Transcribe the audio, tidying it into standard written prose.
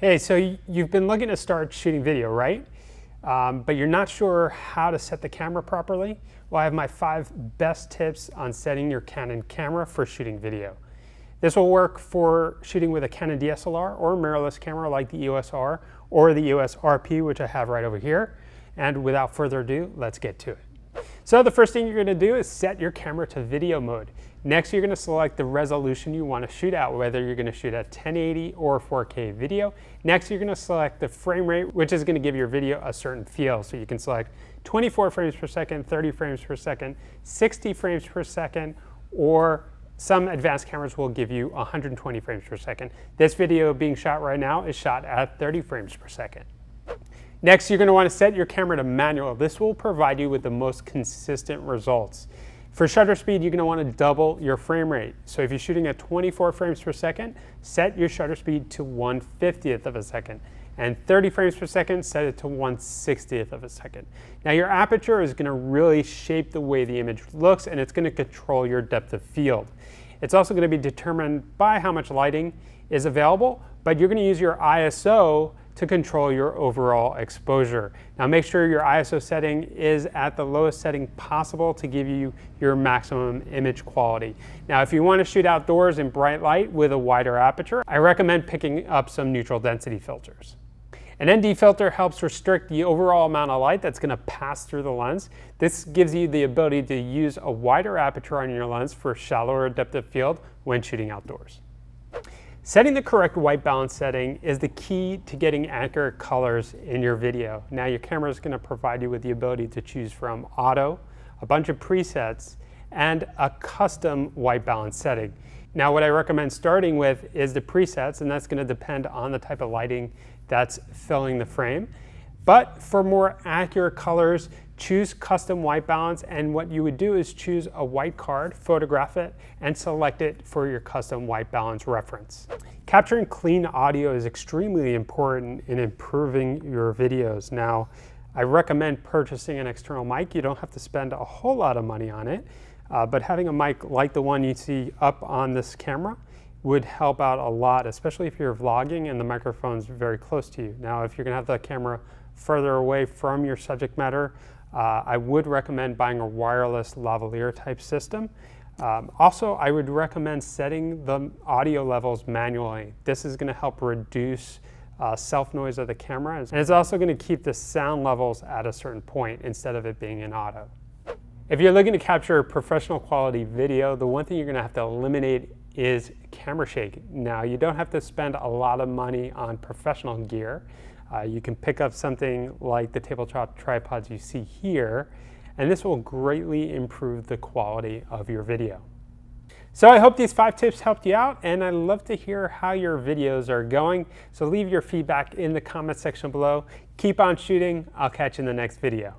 Hey, so you've been looking to start shooting video, right? But you're not sure how to set the camera properly? Well, I have my 5 best tips on setting your Canon camera for shooting video. This will work for shooting with a Canon DSLR or mirrorless camera like the EOS R or the EOS RP, which I have right over here. And without further ado, let's get to it. So the first thing you're going to do is set your camera to video mode. Next, you're going to select the resolution you want to shoot at, whether you're going to shoot at 1080 or 4K video. Next, you're going to select the frame rate, which is going to give your video a certain feel. So you can select 24 frames per second, 30 frames per second, 60 frames per second, or some advanced cameras will give you 120 frames per second. This video being shot right now is shot at 30 frames per second. Next, you're going to want to set your camera to manual. This will provide you with the most consistent results. For shutter speed, you're going to want to double your frame rate. So if you're shooting at 24 frames per second, set your shutter speed to 1/50th of a second. And 30 frames per second, set it to 1/60th of a second. Now your aperture is going to really shape the way the image looks, and it's going to control your depth of field. It's also going to be determined by how much lighting is available, but you're going to use your ISO to control your overall exposure. Now make sure your ISO setting is at the lowest setting possible to give you your maximum image quality. Now if you want to shoot outdoors in bright light with a wider aperture, I recommend picking up some neutral density filters. An ND filter helps restrict the overall amount of light that's going to pass through the lens. This gives you the ability to use a wider aperture on your lens for shallower depth of field when shooting outdoors. Setting the correct white balance setting is the key to getting accurate colors in your video. Now your camera is going to provide you with the ability to choose from auto, a bunch of presets, and a custom white balance setting. Now what I recommend starting with is the presets, and that's going to depend on the type of lighting that's filling the frame. But for more accurate colors, choose custom white balance, and what you would do is choose a white card, photograph it, and select it for your custom white balance reference. Capturing clean audio is extremely important in improving your videos. Now, I recommend purchasing an external mic. You don't have to spend a whole lot of money on it, but having a mic like the one you see up on this camera would help out a lot, especially if you're vlogging and the microphone's very close to you. Now, if you're gonna have the camera further away from your subject matter, I would recommend buying a wireless lavalier type system. Also, I would recommend setting the audio levels manually. This is going to help reduce self-noise of the camera, and it's also going to keep the sound levels at a certain point instead of it being in auto. If you're looking to capture professional quality video, the one thing you're going to have to eliminate is camera shake. Now, you don't have to spend a lot of money on professional gear. You can pick up something like the tabletop tripods you see here, and this will greatly improve the quality of your video. So I hope these 5 tips helped you out, and I'd love to hear how your videos are going. So leave your feedback in the comment section below. Keep on shooting. I'll catch you in the next video.